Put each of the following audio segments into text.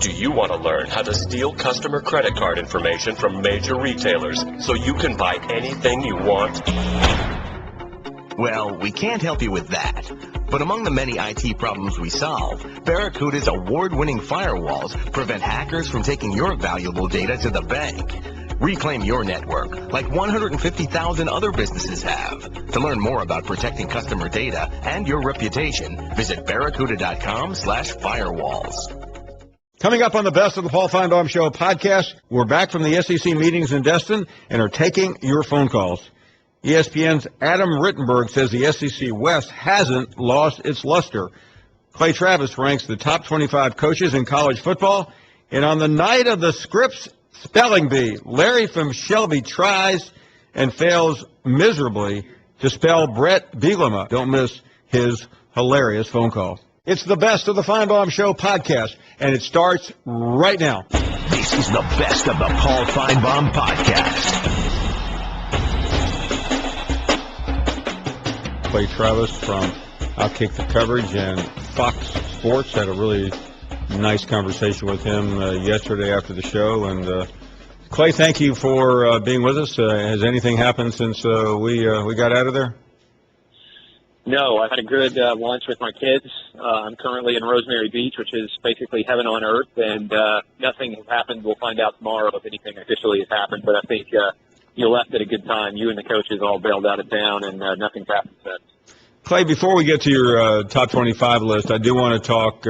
Do you want to learn how to steal customer credit card information from major retailers so you can buy anything you want? Well, we can't help you with that. But among the many IT problems we solve, Barracuda's award-winning firewalls prevent hackers from taking your valuable data to the bank. Reclaim your network like 150,000 other businesses have. To learn more about protecting customer data and your reputation, visit barracuda.com/firewalls. Coming up on the Best of the Paul Finebaum Show podcast, we're back from the SEC meetings in Destin and are taking your phone calls. ESPN's Adam Rittenberg says the SEC West hasn't lost its luster. Clay Travis ranks the top 25 coaches in college football. And on the night of the Scripps Spelling Bee, Larry from Shelby tries and fails miserably to spell Brett Bielema. Don't miss his hilarious phone call. It's the Best of the Finebaum Show podcast, and it starts right now. This is the Best of the Paul Finebaum podcast. Clay Travis from Outkick the Coverage and Fox Sports had a really nice conversation with him yesterday after the show. And Clay, thank you for being with us. Has anything happened since we got out of there? No, I had a good lunch with my kids. I'm currently in Rosemary Beach, which is basically heaven on earth, and nothing has happened. We'll find out tomorrow if anything officially has happened, but I think you left at a good time. You and the coaches all bailed out of town, and nothing's happened since. Clay, before we get to your top 25 list, I do want to talk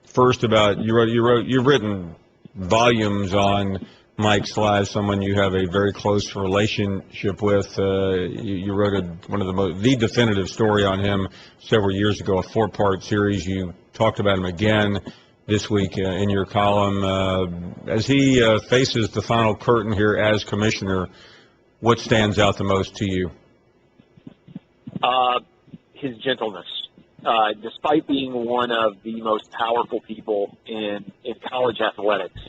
first about you've written volumes on Mike Sly, someone you have a very close relationship with. You wrote the definitive story on him several years ago, a 4-part series. You talked about him again this week in your column. As he faces the final curtain here as commissioner, what stands out the most to you? His gentleness. Despite being one of the most powerful people in college athletics,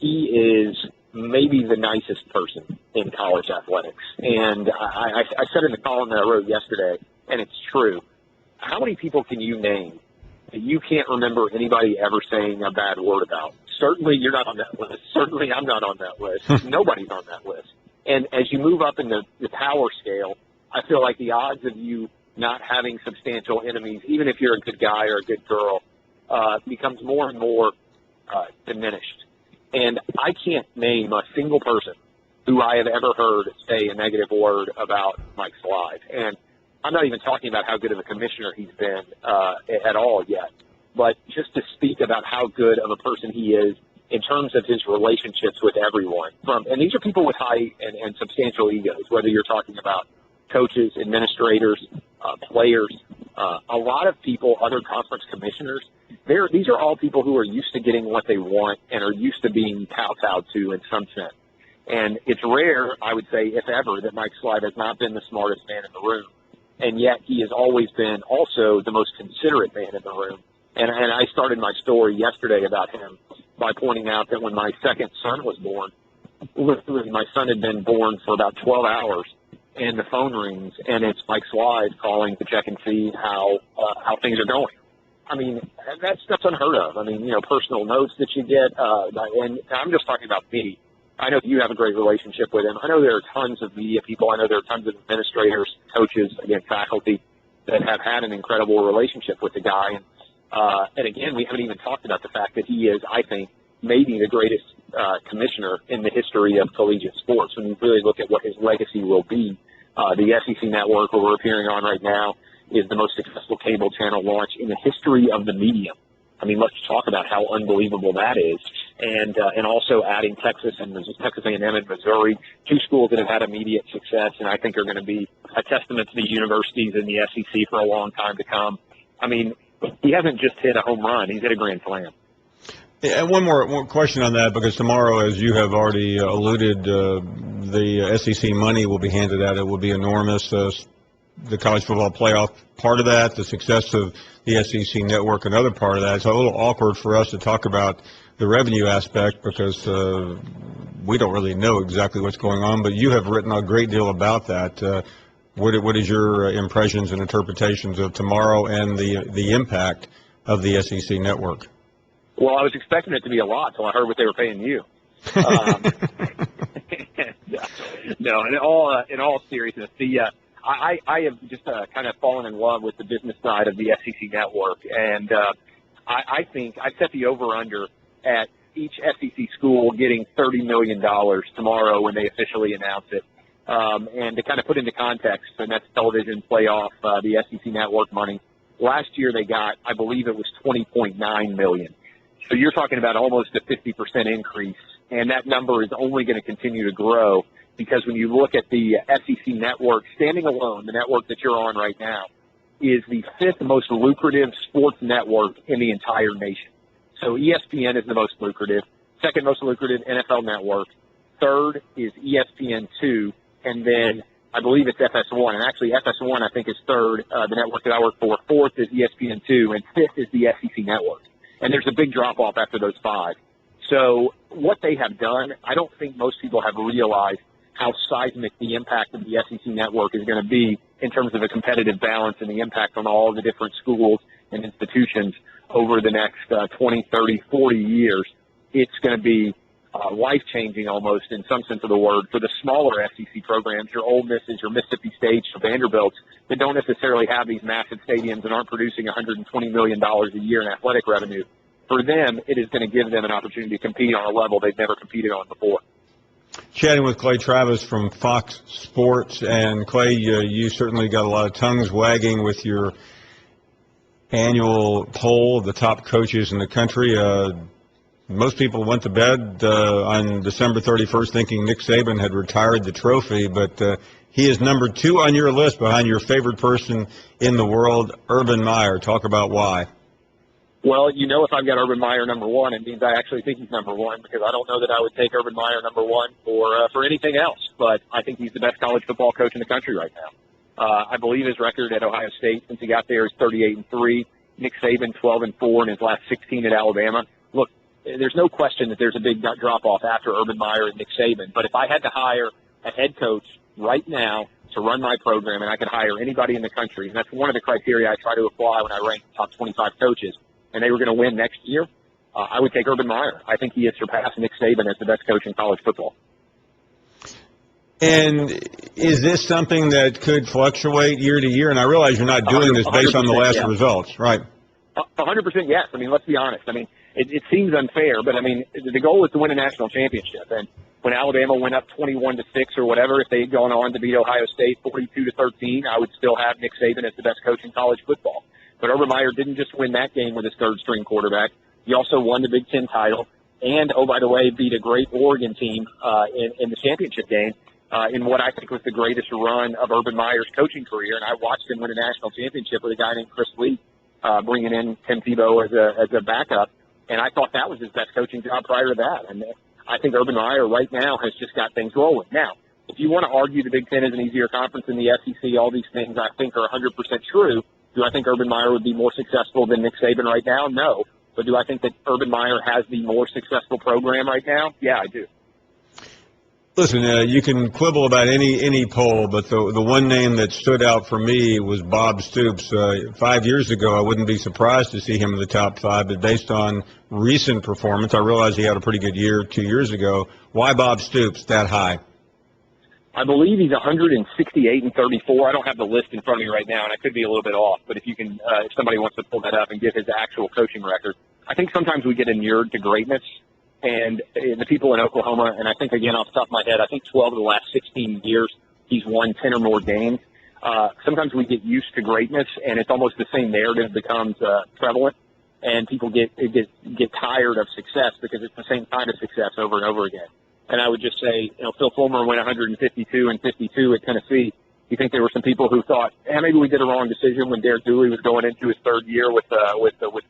he is maybe the nicest person in college athletics. And I said in the column that I wrote yesterday, and it's true, how many people can you name that you can't remember anybody ever saying a bad word about? Certainly you're not on that list. Certainly I'm not on that list. Nobody's on that list. And as you move up in the power scale, I feel like the odds of you not having substantial enemies, even if you're a good guy or a good girl, becomes more and more diminished. And I can't name a single person who I have ever heard say a negative word about Mike Sly. And I'm not even talking about how good of a commissioner he's been at all yet, but just to speak about how good of a person he is in terms of his relationships with everyone. And these are people with high and substantial egos, whether you're talking about coaches, administrators, players, a lot of people, other conference commissioners. These are all people who are used to getting what they want and are used to being kowtowed to in some sense. And it's rare, I would say, if ever, that Mike Sly has not been the smartest man in the room. And yet he has always been also the most considerate man in the room. And I started my story yesterday about him by pointing out that when my second son was born, literally my son had been born for about 12 hours, and the phone rings, and it's Mike Sly calling to check and see how things are going. I mean, that's unheard of. I mean, personal notes that you get, and I'm just talking about me. I know you have a great relationship with him. I know there are tons of media people. I know there are tons of administrators, coaches, again, faculty that have had an incredible relationship with the guy. And again, we haven't even talked about the fact that he is, I think, maybe the greatest commissioner in the history of collegiate sports. When you really look at what his legacy will be, the SEC network, where we're appearing on right now, is the most successful cable channel launch in the history of the medium. I mean, let's talk about how unbelievable that is. And also adding Texas and Texas A&M and Missouri, two schools that have had immediate success, and I think are going to be a testament to the universities in the SEC for a long time to come. I mean, he hasn't just hit a home run; he's hit a grand slam. Yeah, and one more question on that, because tomorrow, as you have already alluded, the SEC money will be handed out. It will be enormous. The college football playoff part of that, the success of the SEC network, another part of that. It's a little awkward for us to talk about the revenue aspect because we don't really know exactly what's going on, but you have written a great deal about that. What is your impressions and interpretations of tomorrow and the impact of the SEC network? Well, I was expecting it to be a lot until I heard what they were paying you. No, in all seriousness, I have just kind of fallen in love with the business side of the SEC network, and I think I set the over/under at each SEC school getting $30 million tomorrow when they officially announce it. And to kind of put into context, and that's television, playoff, the SEC network money. Last year they got, I believe it was $20.9 million. So you're talking about almost a 50% increase, and that number is only going to continue to grow because when you look at the SEC network, standing alone, the network that you're on right now, is the fifth most lucrative sports network in the entire nation. So ESPN is the most lucrative. Second most lucrative, NFL Network. Third is ESPN2, and then I believe it's FS1. And actually, FS1, I think, is third, the network that I work for. Fourth is ESPN2, and fifth is the SEC Network. And there's a big drop-off after those five. So what they have done, I don't think most people have realized how seismic the impact of the SEC Network is going to be in terms of a competitive balance and the impact on all the different schools and institutions over the next 20, 30, 40 years. It's going to be life-changing almost in some sense of the word for the smaller SEC programs, your Ole Misses, your Mississippi States, your Vanderbilts, that don't necessarily have these massive stadiums and aren't producing $120 million a year in athletic revenue. For them, it is going to give them an opportunity to compete on a level they've never competed on before. Chatting with Clay Travis from Fox Sports. And, Clay, you certainly got a lot of tongues wagging with your annual poll of the top coaches in the country. Most people went to bed on December 31st thinking Nick Saban had retired the trophy, but he is number 2 on your list behind your favorite person in the world, Urban Meyer. Talk about why. Well, you know, if I've got Urban Meyer number 1, it means I actually think he's number 1 because I don't know that I would take Urban Meyer number 1 for anything else. But I think he's the best college football coach in the country right now. I believe his record at Ohio State since he got there is 38-3. Nick Saban 12-4 in his last 16 at Alabama. Look, there's no question that there's a big drop-off after Urban Meyer and Nick Saban. But if I had to hire a head coach right now to run my program and I could hire anybody in the country, and that's one of the criteria I try to apply when I rank the top 25 coaches, and they were going to win next year, I would take Urban Meyer. I think he has surpassed Nick Saban as the best coach in college football. And is this something that could fluctuate year to year? And I realize you're not doing this based on the last results, right? 100% yes. I mean, let's be honest. I mean, it seems unfair, but I mean, the goal is to win a national championship. And when Alabama went up 21-6 or whatever, if they had gone on to beat Ohio State 42-13, I would still have Nick Saban as the best coach in college football. But Urban Meyer didn't just win that game with his third-string quarterback. He also won the Big Ten title and, oh, by the way, beat a great Oregon team in the championship game in what I think was the greatest run of Urban Meyer's coaching career. And I watched him win a national championship with a guy named Chris Lee, bringing in Tim Tebow as a backup. And I thought that was his best coaching job prior to that. And I think Urban Meyer right now has just got things rolling. Now, if you want to argue the Big Ten is an easier conference than the SEC, all these things I think are 100% true. Do I think Urban Meyer would be more successful than Nick Saban right now? No. But do I think that Urban Meyer has the more successful program right now? Yeah, I do. Listen, you can quibble about any poll, but the one name that stood out for me was Bob Stoops. 5 years ago, I wouldn't be surprised to see him in the top 5, but based on recent performance, I realize he had a pretty good year 2 years ago. Why Bob Stoops that high? I believe he's 168-34. I don't have the list in front of me right now, and I could be a little bit off. But if you can, if somebody wants to pull that up and give his actual coaching record, I think sometimes we get inured to greatness. And the people in Oklahoma, and I think, again, off the top of my head, I think 12 of the last 16 years he's won 10 or more games. Sometimes we get used to greatness, and it's almost the same narrative becomes prevalent, and people get tired of success because it's the same kind of success over and over again. And I would just say, Phil Fulmer went 152 and 52 at Tennessee. You think there were some people who thought, maybe we did a wrong decision when Derek Dooley was going into his third year with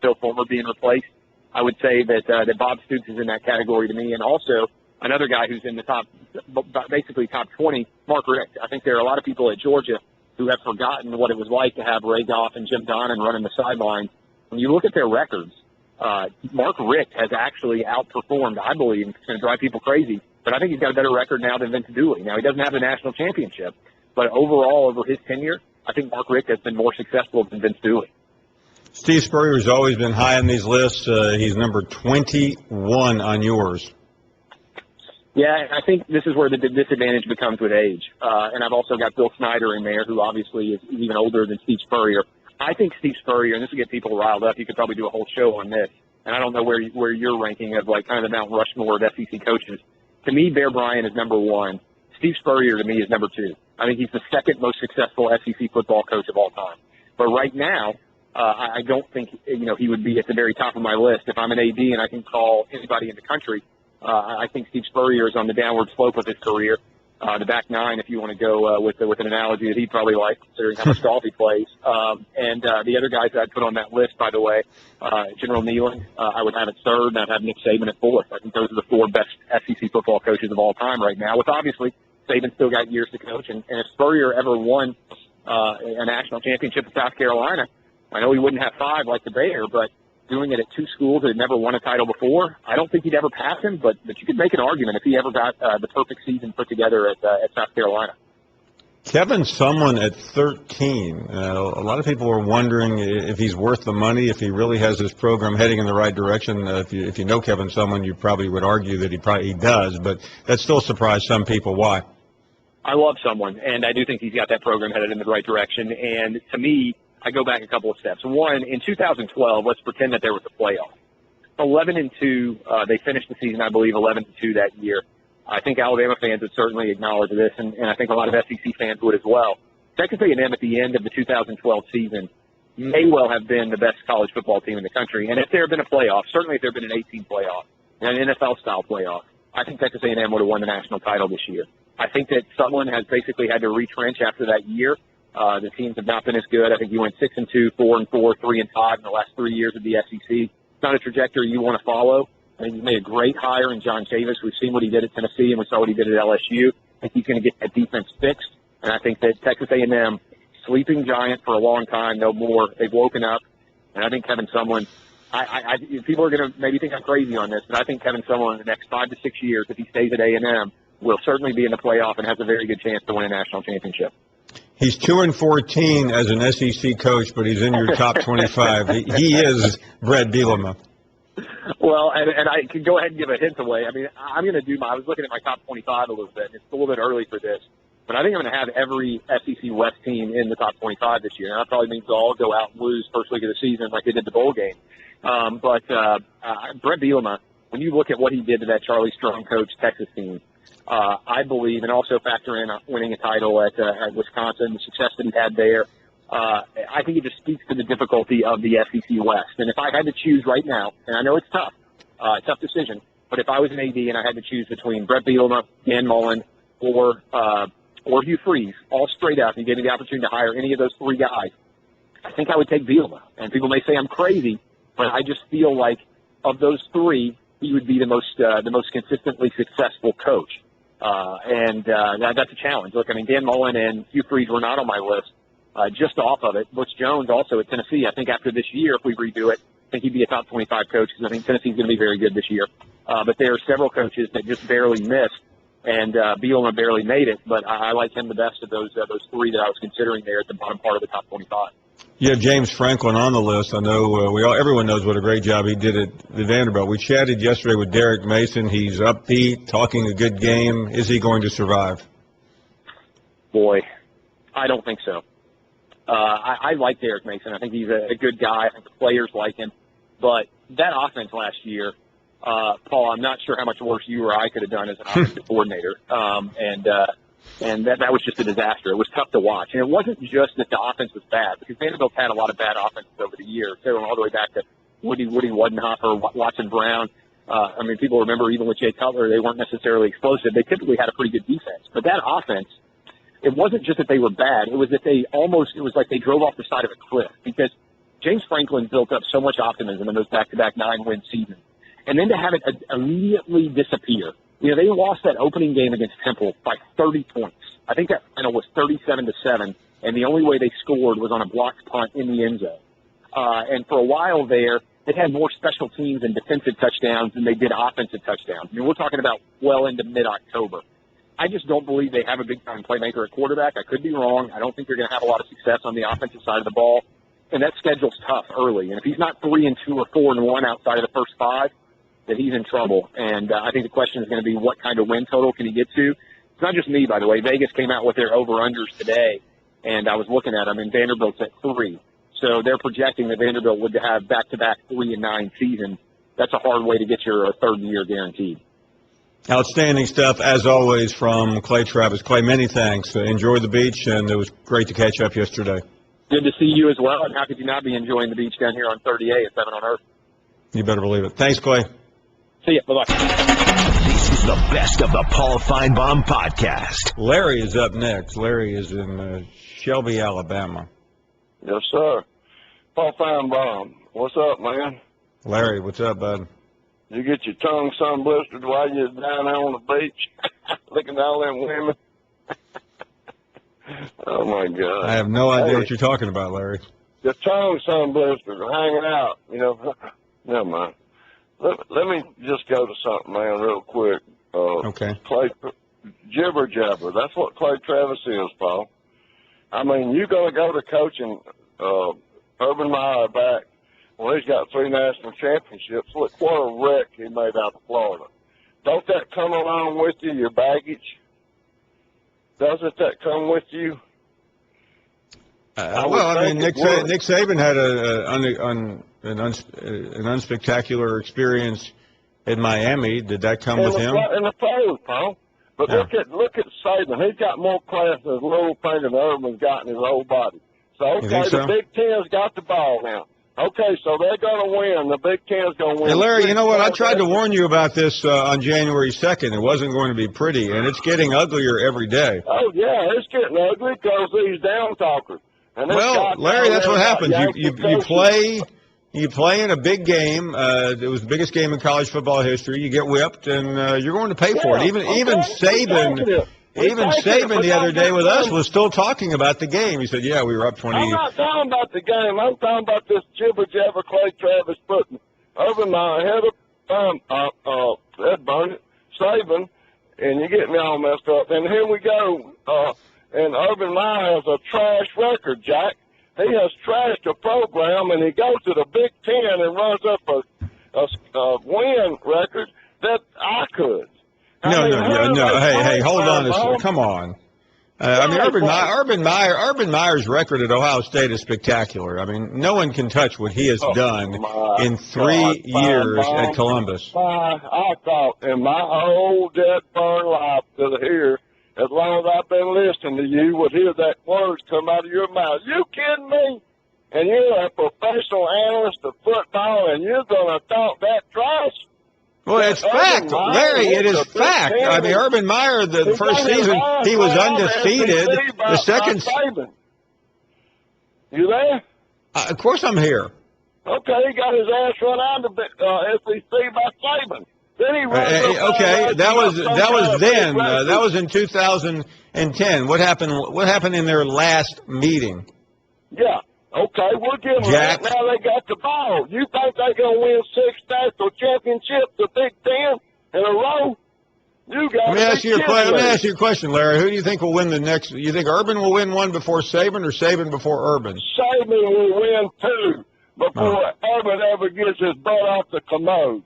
Phil Fulmer being replaced? I would say that Bob Stoops is in that category to me. And also another guy who's in the basically top 20, Mark Richt. I think there are a lot of people at Georgia who have forgotten what it was like to have Ray Goff and Jim Donnan running the sidelines. When you look at their records, Mark Richt has actually outperformed, I believe. It's going to drive people crazy, but I think he's got a better record now than Vince Dooley. Now, he doesn't have the national championship, but overall, over his tenure, I think Mark Richt has been more successful than Vince Dooley. Steve Spurrier's always been high on these lists. He's number 21 on yours. Yeah, I think this is where the disadvantage becomes with age. And I've also got Bill Snyder in there, who obviously is even older than Steve Spurrier. I think Steve Spurrier, and this will get people riled up, you could probably do a whole show on this, and I don't know where you're ranking of like kind of the Mount Rushmore of SEC coaches. To me, Bear Bryant is number one. Steve Spurrier, to me, is number two. I think he's the second most successful SEC football coach of all time. But right now, I don't think he would be at the very top of my list. If I'm an AD and I can call anybody in the country, I think Steve Spurrier is on the downward slope of his career. The back nine, if you want to go with an analogy that he'd probably like, considering how much golf he plays. And the other guys that I'd put on that list, by the way, General Nealon, I would have at third, and I'd have Nick Saban at fourth. I think those are the four best SEC football coaches of all time right now, with obviously Saban's still got years to coach. And if Spurrier ever won a national championship in South Carolina, I know he wouldn't have five like the Bear, but doing it at two schools that had never won a title before, I don't think he'd ever pass him, but you could make an argument if he ever got the perfect season put together at South Carolina. Kevin Sumlin at 13. A lot of people are wondering if he's worth the money, if he really has his program heading in the right direction. If you know Kevin Sumlin, you probably would argue that he does, but that still surprised some people. Why? I love Sumlin, and I do think he's got that program headed in the right direction. And to me, I go back a couple of steps. One, in 2012, let's pretend that there was a playoff. 11-2, they finished the season, I believe, 11-2 that year. I think Alabama fans would certainly acknowledge this, and I think a lot of SEC fans would as well. Texas A&M at the end of the 2012 season may well have been the best college football team in the country. And if there had been a playoff, certainly if there had been an 18 playoff, and an NFL-style playoff, I think Texas A&M would have won the national title this year. I think that someone has basically had to retrench after that year. The teams have not been as good. I think you went 6-2, 4-4, 3-5 in the last 3 years of the SEC. It's not a trajectory you want to follow. I think he's made a great hire in John Chavis. We've seen what he did at Tennessee, and we saw what he did at LSU. I think he's going to get that defense fixed, and I think that Texas A&M, sleeping giant for a long time, no more. They've woken up, and I think Kevin Sumlin. People are going to maybe think I'm crazy on this, but I think Kevin Sumlin in the next 5 to 6 years, if he stays at A&M, will certainly be in the playoff and has a very good chance to win a national championship. He's 2-14 as an SEC coach, but he's in your top 25. He is Brett Bielema. Well, and I can go ahead and give a hint away. I mean, I'm going to do I was looking at my top 25 a little bit, and it's a little bit early for this, but I think I'm going to have every SEC West team in the top 25 this year. And that probably means they'll all go out and lose first week of the season like they did the bowl game. But Brett Bielema, when you look at what he did to that Charlie Strong coach Texas team, I believe, and also factor in winning a title at Wisconsin, the success that he had there, I think it just speaks to the difficulty of the SEC West. And if I had to choose right now, and I know it's tough decision, but if I was an AD and I had to choose between Brett Bielema, Dan Mullen, or Hugh Freeze, all straight up, and you gave me the opportunity to hire any of those three guys, I think I would take Bielema. And people may say I'm crazy, but I just feel like of those three, he would be the most consistently successful coach. That's a challenge. Look, I mean, Dan Mullen and Hugh Freeze were not on my list. Just off of it, Butch Jones also at Tennessee. I think after this year, if we redo it, I think he'd be a top 25 coach because I think Tennessee's going to be very good this year. But there are several coaches that just barely missed, and Bielema barely made it. But I like him the best of those three that I was considering there at the bottom part of the top 25. You have James Franklin on the list. I know everyone knows what a great job he did at Vanderbilt. We chatted yesterday with Derek Mason. He's upbeat, talking a good game. Is he going to survive? Boy, I don't think so. I like Derek Mason. I think he's a good guy. I think the players like him. But that offense last year, Paul, I'm not sure how much worse you or I could have done as an offensive coordinator. And that was just a disaster. It was tough to watch. And it wasn't just that the offense was bad, because Vanderbilt's had a lot of bad offenses over the years. They went all the way back to Woody Wadenhofer, Watson Brown. I mean, people remember even with Jay Cutler, they weren't necessarily explosive. They typically had a pretty good defense. But that offense, it wasn't just that they were bad. It was that it was like they drove off the side of a cliff, because James Franklin built up so much optimism in those back-to-back 9-win seasons. And then to have it immediately disappear. You know, they lost that opening game against Temple by 30 points. I think that final was 37-7, and the only way they scored was on a blocked punt in the end zone. And for a while there, they had more special teams and defensive touchdowns than they did offensive touchdowns. I mean, we're talking about well into mid-October. I just don't believe they have a big-time playmaker at quarterback. I could be wrong. I don't think they're going to have a lot of success on the offensive side of the ball. and that schedule's tough early. And if he's not 3-2 or 4-1 outside of the first 5, then he's in trouble. And I think the question is going to be what kind of win total can he get to. It's not just me, by the way. Vegas came out with their over-unders today, and I was looking at them, and Vanderbilt's at 3. So they're projecting that Vanderbilt would have back-to-back 3-9 seasons. That's a hard way to get your third year guaranteed. Outstanding stuff, as always, from Clay Travis. Clay, many thanks. Enjoy the beach, and it was great to catch up yesterday. Good to see you as well, and how could you not be enjoying the beach down here on 30A at 7 on Earth? You better believe it. Thanks, Clay. See ya. Bye-bye. This is the best of the Paul Finebaum podcast. Larry is up next. Larry is in Shelby, Alabama. Yes, sir. Paul Finebaum. What's up, man? Larry, what's up, bud? You get your tongue sun blistered while you're down there on the beach looking at all them women? Oh, my God. I have no idea what you're talking about, Larry. Your tongue sun blistered hanging out, you know. Never mind. Let me just go to something, man, real quick. Okay. Clay, jibber jabber. That's what Clay Travis is, Paul. I mean, you're going to go to coaching Urban Meyer back. Well, he's got 3 national championships. Look, what a wreck he made out of Florida. Don't that come along with you, your baggage? Doesn't that come with you? Well, I mean, Nick Saban had an unspectacular experience in Miami. Did that come with him? In the pros, Paul. But Yeah. look at Saban. He's got more class than his little finger than Urban's got in his whole body. So, You okay, think so? the Big Ten's got the ball now. Okay, so they're going to win. The Big Ten's going to win. Hey, Larry, you know what? I tried to warn you about this on January 2nd. It wasn't going to be pretty, and it's getting uglier every day. Oh, yeah, it's getting ugly because these down talkers. And this Well, guy Larry, that's what happens. You coaches. play in a big game. It was the biggest game in college football history. You get whipped, and you're going to pay for it. Yeah, Even Saban. Even Saban the other day with us was still talking about the game. He said, yeah, we were up 20. I'm not talking about the game. I'm talking about this jibber-jabber Clay Travis putting Urban Meyer ahead of that burn Saban, and you get me all messed up. And here we go. And Urban Meyer has a trash record, Jack. He has trashed a program, and he goes to the Big Ten and runs up a win record that I could. No. Hey, hold on a second. Come on. I mean, Urban Meyer's record at Ohio State is spectacular. I mean, no one can touch what he has done in 3 years at Columbus. I thought in my whole dead burn life to here, as long as I've been listening to you, would hear that words come out of your mouth. You kidding me? And you're a professional analyst of football, and you're going to talk that trash? Well, it's fact, Larry. It is fact. I mean, Urban Meyer, the first season, he was undefeated. The second, you there? Of course, I'm here. Okay, he got his ass run out of the SEC by Saban. Then he okay, that was then. That was in 2010. What happened in their last meeting? Yeah. Okay, we'll give them Jack. that. Now they got the ball. You think they're going to win 6 national championships, the Big Ten, in a row? You got Let me ask you a question, Larry. Who do you think will win the next? You think Urban will win one before Saban or Saban before Urban? Saban will win 2 before Urban ever gets his butt off the commode.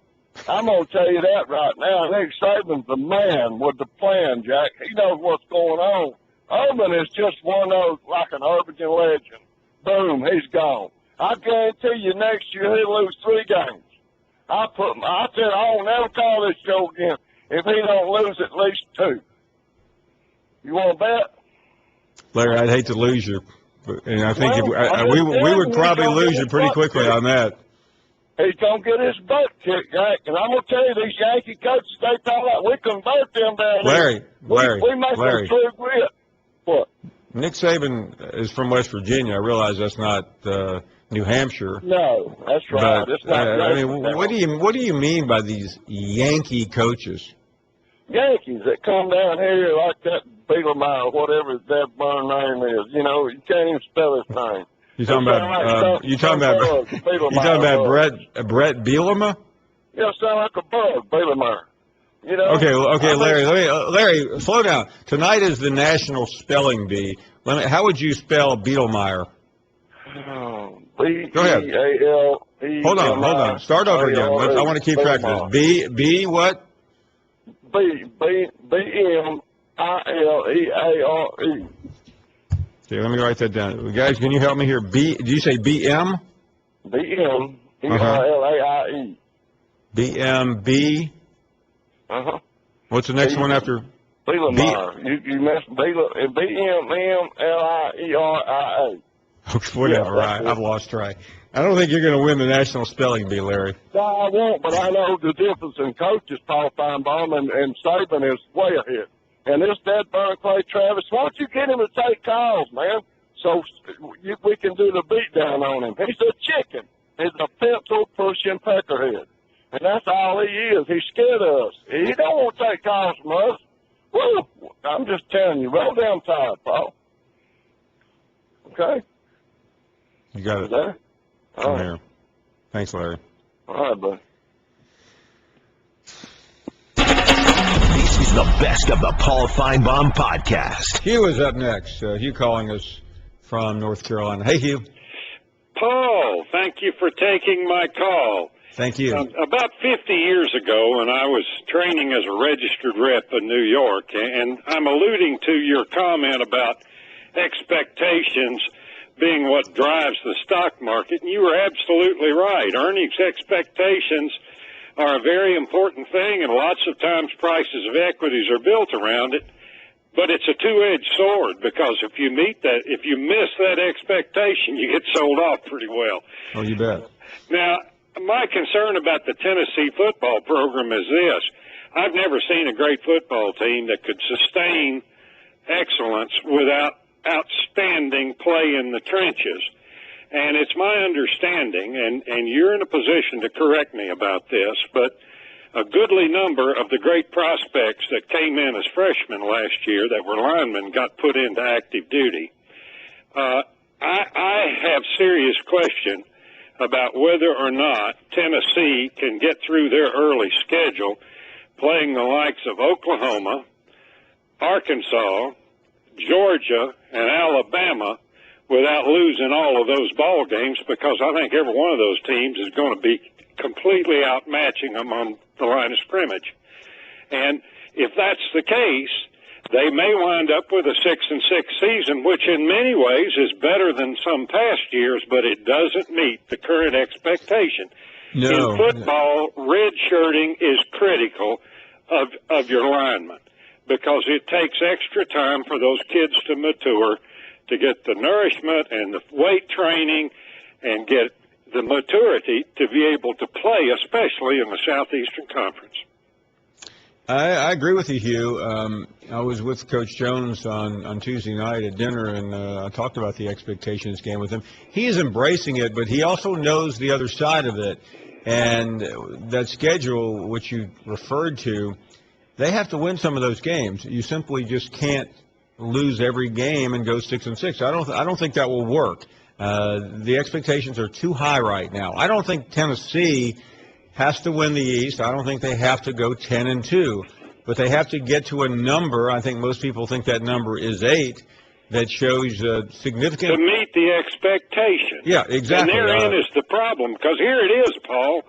I'm going to tell you that right now. I think Saban's the man with the plan, Jack. He knows what's going on. Urban is just one of those like an urban legend. Boom, he's gone. I guarantee you next year he'll lose 3 games. I said I won't never call this show again if he don't lose at least 2. You want to bet? Larry, I'd hate to lose you, and I think we would probably lose you pretty quickly on that. He's going to get his butt kicked, Jack. And I'm going to tell you, these Yankee coaches, they talk like we convert them down here. We make them true grit. What? Nick Saban is from West Virginia. I realize that's not New Hampshire. No, that's right. But, it's not I mean, what do you mean by these Yankee coaches? Yankees that come down here like that Bielema, whatever his dead burn name is. You know, you can't even spell his name. You talking about Brett Bielema? Yeah, sound like a bug, Bielema. You know. Okay, Larry, slow down. Tonight is the National Spelling Bee. How would you spell Bielmeyer? Oh, Go ahead. B-E-A-L-E-M-I. Hold on. Start over again. I want to keep track of this. B what? B-M-I-L-E-A-R-E. Okay, let me write that down. Guys, can you help me here? Did you say B-M? B-M-E-R-L-A-I-E. B-M-B? Uh-huh. What's the next one after? Bielemeyer. You missed B-M-M-L-I-E-R-I-A. Whatever. Yeah, I've lost track. I don't think you're going to win the national spelling bee, Larry. No, I won't, but I know the difference in coaches, Paul Finebaum and Saban is way ahead. And this Finebaum and Clay Travis, why don't you get him to take calls, man, so we can do the beat down on him. He's a chicken. He's a pencil-pushing peckerhead. And that's all he is. He's scared of us. He don't want to take calls from us. Woo! I'm just telling you, roll down tide, Paul. Okay? You got it. There? All right. Here. Thanks, Larry. All right, buddy. This is the best of the Paul Finebaum podcast. Hugh is up next. Hugh calling us from North Carolina. Hey, Hugh. Paul, thank you for taking my call. Thank you. About 50 years ago, when I was training as a registered rep in New York, and I'm alluding to your comment about expectations being what drives the stock market, and you were absolutely right. Earnings expectations are a very important thing, and lots of times prices of equities are built around it. But it's a two-edged sword, because if you miss that expectation, you get sold off pretty well. Oh, you bet. Now, my concern about the Tennessee football program is this. I've never seen a great football team that could sustain excellence without outstanding play in the trenches. And it's my understanding, and you're in a position to correct me about this, but a goodly number of the great prospects that came in as freshmen last year that were linemen got put into active duty. I have serious question about whether or not Tennessee can get through their early schedule playing the likes of Oklahoma, Arkansas, Georgia, and Alabama without losing all of those ball games, because I think every one of those teams is going to be completely outmatching them on the line of scrimmage. And if that's the case, they may wind up with a 6-6 season, which in many ways is better than some past years, but it doesn't meet the current expectation. No. In football, redshirting is critical of your linemen, because it takes extra time for those kids to mature, to get the nourishment and the weight training and get the maturity to be able to play, especially in the Southeastern Conference. I agree with you, Hugh. I was with Coach Jones on Tuesday night at dinner, and I talked about the expectations game with him. He is embracing it, but he also knows the other side of it. And that schedule, which you referred to, they have to win some of those games. You simply just can't lose every game and go 6-6. I don't think that will work. The expectations are too high right now. I don't think Tennessee has to win the East. I don't think they have to go 10-2, but they have to get to a number. I think most people think that number is 8. That shows significant. To meet the expectation. Yeah, exactly. And therein is the problem, because here it is, Paul.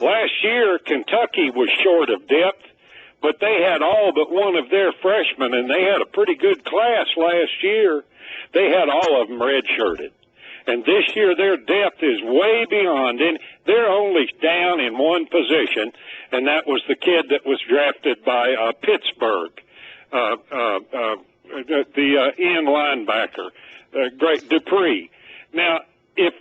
Last year, Kentucky was short of depth, but they had all but one of their freshmen, and they had a pretty good class last year. They had all of them redshirted. And this year their depth is way beyond, and they're only down in one position, and that was the kid that was drafted by Pittsburgh, the end linebacker, great Dupree. Now, if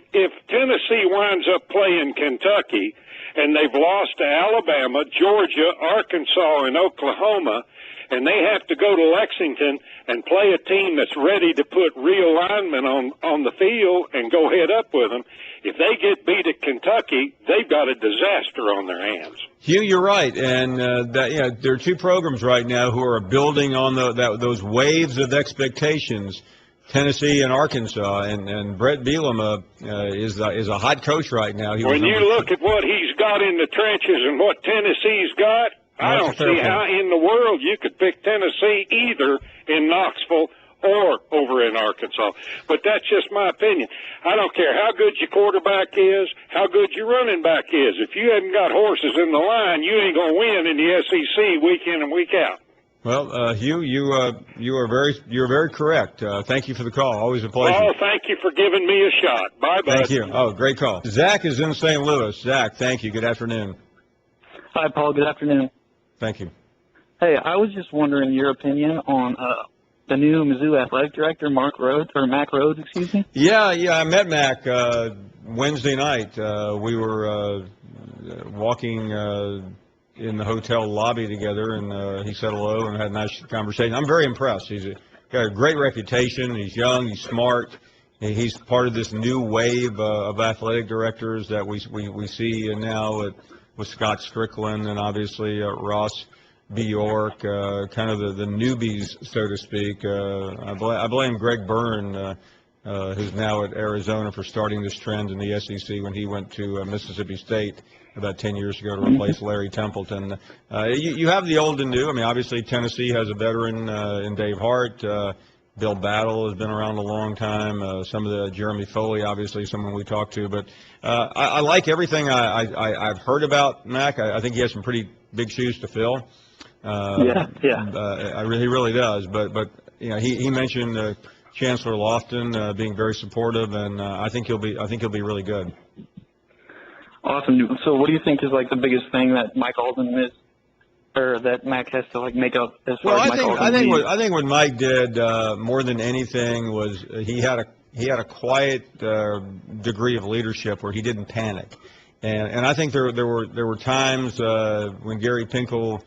Tennessee winds up playing Kentucky and they've lost to Alabama, Georgia, Arkansas, and Oklahoma, and they have to go to Lexington and play a team that's ready to put real linemen on the field and go head up with them, if they get beat at Kentucky, they've got a disaster on their hands. Hugh, you're right, and there are two programs right now who are building on those waves of expectations, Tennessee and Arkansas, and Brett Bielema is a hot coach right now. When you look at what he's got in the trenches and what Tennessee's got, I don't see how in the world you could pick Tennessee either in Knoxville or over in Arkansas. But that's just my opinion. I don't care how good your quarterback is, how good your running back is. If you haven't got horses in the line, you ain't going to win in the SEC week in and week out. Well, Hugh, you're very correct. Thank you for the call. Always a pleasure. Oh, thank you for giving me a shot. Bye, bud. Thank you. Oh, great call. Zach is in St. Louis. Zach, thank you. Good afternoon. Hi, Paul. Good afternoon. Thank you. Hey, I was just wondering your opinion on the new Mizzou athletic director, Mac Rhodes, excuse me. Yeah, I met Mac Wednesday night. We were walking in the hotel lobby together, and he said hello and had a nice conversation. I'm very impressed. He's got a great reputation. He's young. He's smart. He's part of this new wave of athletic directors that we see now with Scott Strickland and obviously Ross Bjork, kind of the newbies, so to speak. I blame Greg Byrne, who's now at Arizona, for starting this trend in the SEC when he went to Mississippi State about 10 years ago to replace Larry Templeton. You have the old and new. I mean, obviously Tennessee has a veteran in Dave Hart. Bill Battle has been around a long time. Some of the Jeremy Foley, obviously, someone we talked to. But I like everything I've heard about Mac. I think he has some pretty big shoes to fill. He really does. But you know, he mentioned Chancellor Lofton being very supportive, and I think he'll be really good. Awesome. So, what do you think is like the biggest thing that Mike Alden missed, or that Mac has to like make up as far as Mike Alden? I think what Mike did more than anything was he had a quiet degree of leadership where he didn't panic, and I think there were times when Gary Pinkel,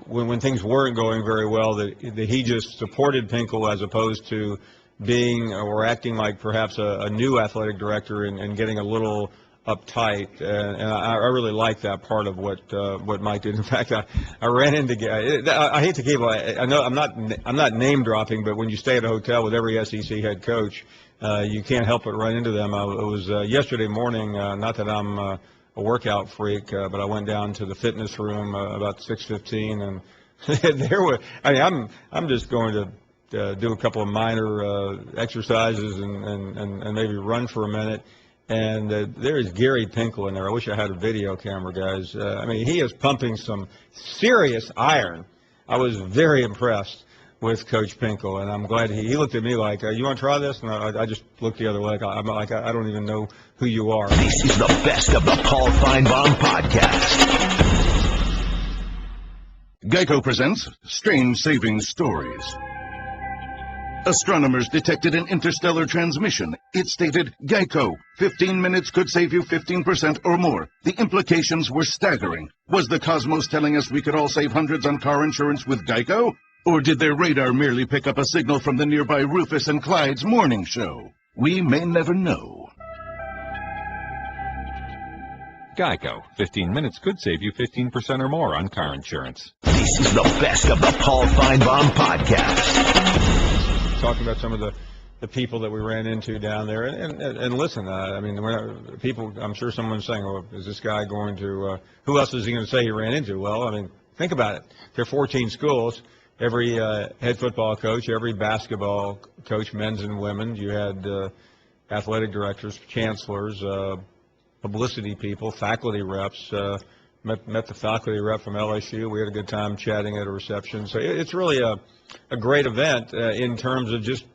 when things weren't going very well, that he just supported Pinkel as opposed to being or acting like perhaps a new athletic director and getting a little uptight, and I really like that part of what Mike did. In fact, I ran into. I hate to keep. I know I'm not name dropping, but when you stay at a hotel with every SEC head coach, you can't help but run into them. It was yesterday morning. Not that I'm a workout freak, but I went down to the fitness room about 6:15, and there were. I mean, I'm just going to do a couple of minor exercises and maybe run for a minute. And there is Gary Pinkel in there. I wish I had a video camera, guys. I mean, he is pumping some serious iron. I was very impressed with Coach Pinkel, and I'm glad he looked at me like, you want to try this? And I just looked the other way. I'm like, I don't even know who you are. This is the best of the Paul Finebaum podcast. Geico presents Strange Savings Stories. Astronomers detected an interstellar transmission. It stated, Geico, 15 minutes could save you 15% or more. The implications were staggering. Was the cosmos telling us we could all save hundreds on car insurance with Geico? Or did their radar merely pick up a signal from the nearby Rufus and Clyde's morning show? We may never know. Geico. 15 minutes could save you 15% or more on car insurance. This is the best of the Paul Finebaum podcast. Talking about some of the people that we ran into down there, and listen, I mean, people. I'm sure someone's saying, "Well, is this guy going to? Who else is he going to say he ran into?" Well, I mean, think about it. There are 14 schools. Every head football coach, every basketball coach, men's and women's. You had athletic directors, chancellors, publicity people, faculty reps. Met the faculty rep from LSU. We had a good time chatting at a reception. So it's really a great event in terms of just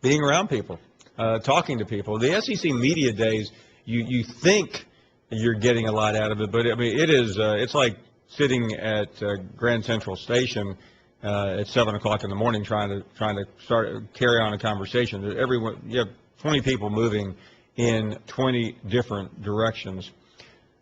being around people, talking to people. The SEC Media Days, you think you're getting a lot out of it, but I mean it's like sitting at Grand Central Station at 7 o'clock in the morning trying to carry on a conversation. You have 20 people moving in 20 different directions.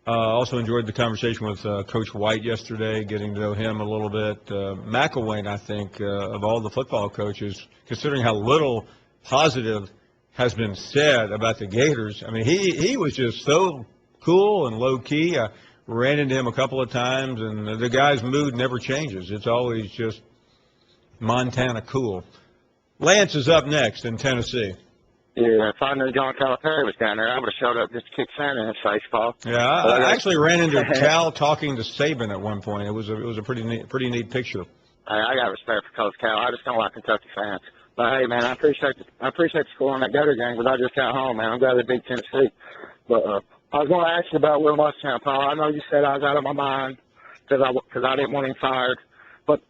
Also enjoyed the conversation with Coach White yesterday, getting to know him a little bit. McElwain, I think, of all the football coaches, considering how little positive has been said about the Gators, I mean, he was just so cool and low-key. I ran into him a couple of times, and the guy's mood never changes. It's always just Montana cool. Lance is up next in Tennessee. Yeah, if I knew John Calipari was down there, I would have showed up just to kick Santa in his face, Paul. Yeah, I actually ran into Cal talking to Saban at one point. It was a pretty neat picture. I got respect for Coach Cal. I just don't like Kentucky fans. But hey, man, I appreciate the score on that Gator game, but I just got home, man. I'm glad they beat Tennessee. But I was going to ask you about Will Muschamp, Paul. I know you said I was out of my mind because I didn't want him fired. But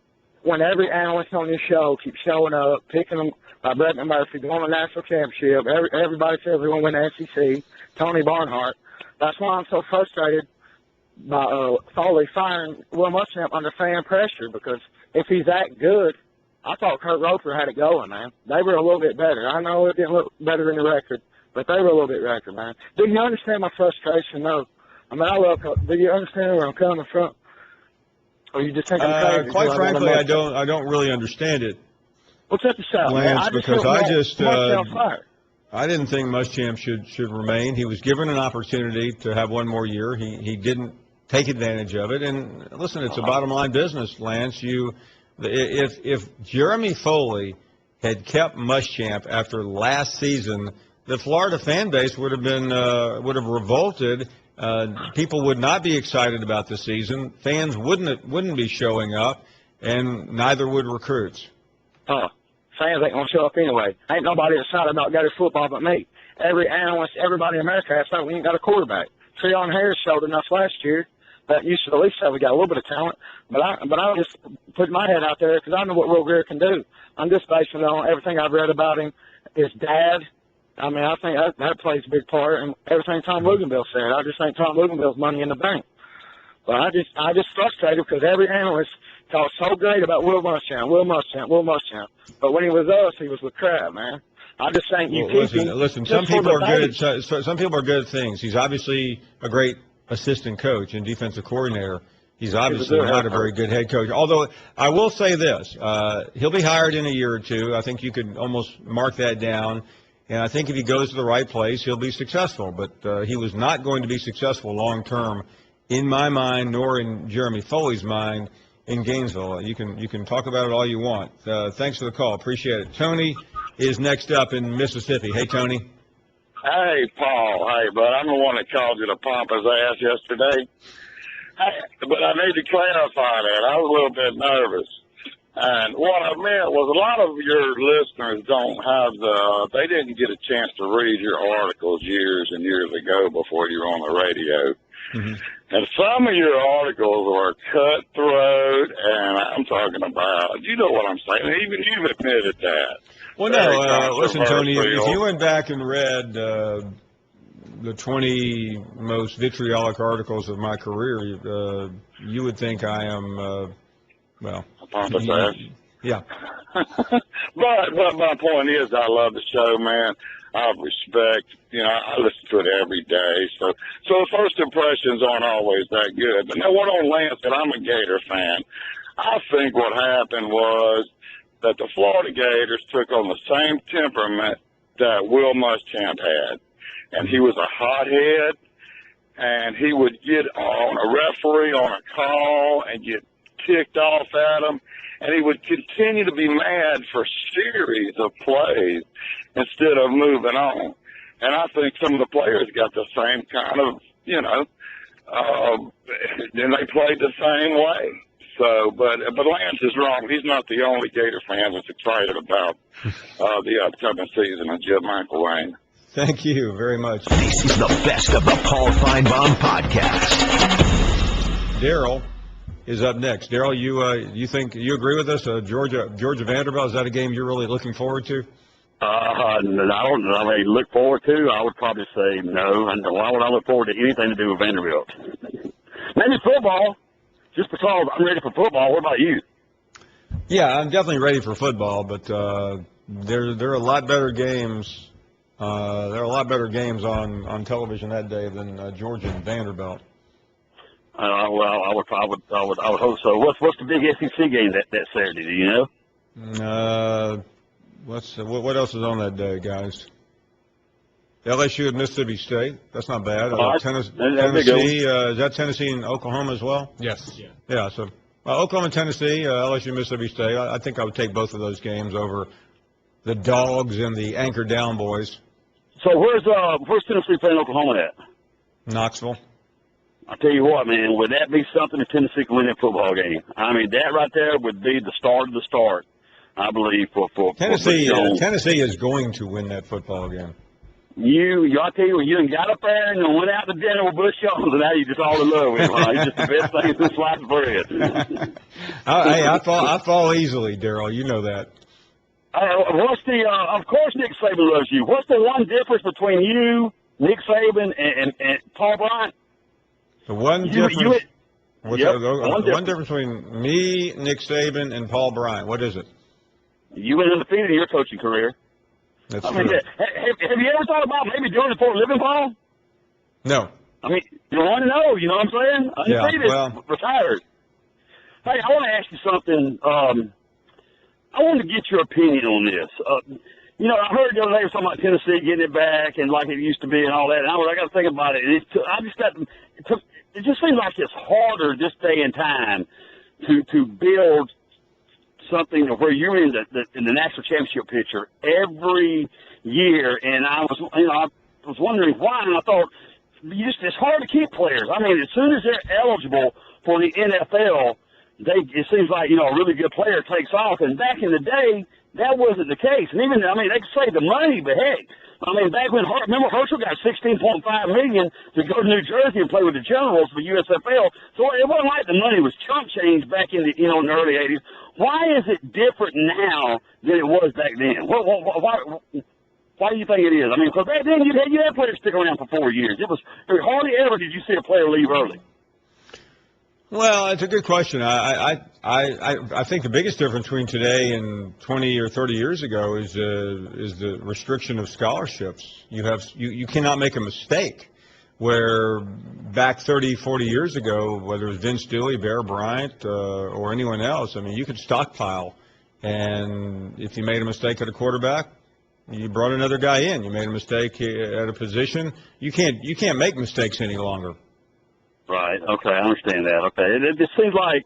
when every analyst on this show keeps showing up, picking them by Brett Murphy, going to the national championship, everybody says we're going to win the SEC, Tony Barnhart. That's why I'm so frustrated by Foley firing Will Muschamp under fan pressure, because if he's that good, I thought Kurt Roper had it going, man. They were a little bit better. I know it didn't look better in the record, but they were a little bit better, man. Do you understand my frustration, though? I mean, do you understand where I'm coming from? Or you just think I'm crazy? Quite frankly, I don't really understand it. Well, check this out, Lance, man. because Fired. I didn't think Muschamp should remain. He was given an opportunity to have one more year. He didn't take advantage of it. And listen, it's a bottom line business, Lance. If Jeremy Foley had kept Muschamp after last season, the Florida fan base would have revolted. People would not be excited about the season. Fans wouldn't be showing up, and neither would recruits. Fans ain't gonna show up anyway. Ain't nobody excited about Gator football but me. Every analyst, everybody in America has said we ain't got a quarterback. Treon Harris showed enough last year that you should at least say we got a little bit of talent. But I just put my head out there because I know what Will Greer can do. I'm just basing it on everything I've read about him. His dad. I mean, I think that plays a big part, and everything Tom Luganville said. I just think Tom Luganville's money in the bank. But I just frustrated because every analyst talked so great about Will Muschamp. But when he was us, he was with crap, man. I just think you keep him. Listen, some people are good at things. He's obviously a great assistant coach and defensive coordinator. He's obviously not a very good head coach. Although I will say this, he'll be hired in a year or two. I think you could almost mark that down. And I think if he goes to the right place, he'll be successful. But he was not going to be successful long term, in my mind, nor in Jeremy Foley's mind, in Gainesville. You can talk about it all you want. Thanks for the call. Appreciate it. Tony is next up in Mississippi. Hey, Tony. Hey, Paul. Hey, bud. I'm the one that called you the pompous ass yesterday. Hey, but I need to clarify that. I was a little bit nervous. And what I meant was a lot of your listeners they didn't get a chance to read your articles years and years ago before you were on the radio. Mm-hmm. And some of your articles were cutthroat, and I'm talking about, you know what I'm saying, even you've admitted that. Well, no, listen, Tony, if you went back and read the 20 most vitriolic articles of my career, you would think I am, a pompous ass. Yeah. But my point is, I love the show, man. I respect, I listen to it every day. So first impressions aren't always that good. But now what on Lance said, I'm a Gator fan. I think what happened was that the Florida Gators took on the same temperament that Will Muschamp had. And he was a hothead, and he would get on a referee on a call and get kicked off at him, and he would continue to be mad for series of plays instead of moving on. And I think some of the players got the same kind of, and they played the same way. So, but Lance is wrong. He's not the only Gator fan that's excited about the upcoming season of Jim McElwain. Thank you very much. This is the best of the Paul Finebaum podcast. Daryl is up next. Daryl, you agree with us? Georgia Vanderbilt, is that a game you're really looking forward to? I don't look forward to. I would probably say no. And why would I look forward to anything to do with Vanderbilt? Maybe football, just because I'm ready for football. What about you? Yeah, I'm definitely ready for football, but there are a lot better games. There are a lot better games on television that day than Georgia and Vanderbilt. Well, I would hope so. What's the big SEC game that Saturday? Do you know? What else is on that day, guys? LSU at Mississippi State. That's not bad. Tennessee. Is that Tennessee and Oklahoma as well? Yes. Yeah. So Oklahoma, Tennessee, LSU, Mississippi State. I think I would take both of those games over the Dogs and the Anchor Down boys. So where's Tennessee playing Oklahoma at? Knoxville. I'll tell you what, man, would that be something if Tennessee could win that football game? I mean, that right there would be the start of the start I believe, for Tennessee. Jones. Tennessee is going to win that football game. I tell you, you done got up there and went out to dinner with Bush Jones, and now you're just all in love with him. Huh? He's just the best thing since sliced bread. Hey, I fall easily, Daryl. You know that. What's the? Of course, Nick Saban loves you. What's the one difference between you, Nick Saban, and Paul Bryant? The one difference. One difference between me, Nick Saban, and Paul Bryant. What is it? You went undefeated in your coaching career. That's I mean, true. have you ever thought about maybe doing it for a living, Paul? No. I mean, you want to know, you know what I'm saying? Undefeated, retired. Hey, I want to ask you something. I want to get your opinion on this. You know, I heard the other day talking about Tennessee getting it back and like it used to be and all that. And I got to think about it. It just seems like it's harder this day and time to build something where you're in the national championship picture every year. And I was wondering why, and I thought it's hard to keep players. I mean, as soon as they're eligible for the NFL, it seems like, a really good player takes off. And back in the day, that wasn't the case. And even, they could save the money, but heck, back when, remember Herschel got $16.5 million to go to New Jersey and play with the Generals for USFL. So it wasn't like the money was chump change back in the, in the early 80s. Why is it different now than it was back then? Why do you think it is? I mean, because back then you had players stick around for 4 years. Hardly ever did you see a player leave early. Well, it's a good question. I think the biggest difference between today and 20 or 30 years ago is the restriction of scholarships. You cannot make a mistake. Where back 30, 40 years ago, whether it was Vince Dooley, Bear Bryant, or anyone else, you could stockpile, and if you made a mistake at a quarterback, you brought another guy in. You made a mistake at a position. You can't make mistakes any longer. Right. Okay, I understand that. Okay, it just seems like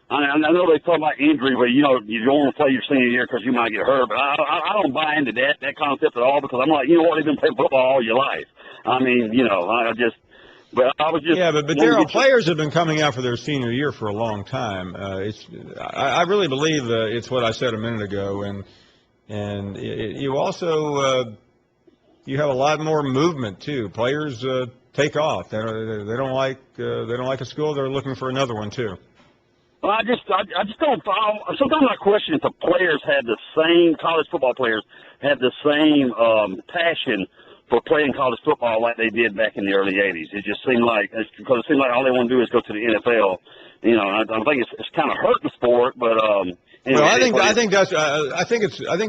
I know they talk about injury, but you don't want to play your senior year because you might get hurt. But I don't buy into that concept at all because I'm like, they've been playing football all your life. I mean, I was just. Yeah, but Daryl, players have been coming out for their senior year for a long time. I really believe it's what I said a minute ago, and you also you have a lot more movement too. Players take off. They don't like a school. They're looking for another one too. Well, I just don't follow. Sometimes I question if the players college football players had the same passion for playing college football like they did back in the early 80s. It just seemed like, because it seemed like all they want to do is go to the NFL. I think it's kind of hurt the sport, but well, I think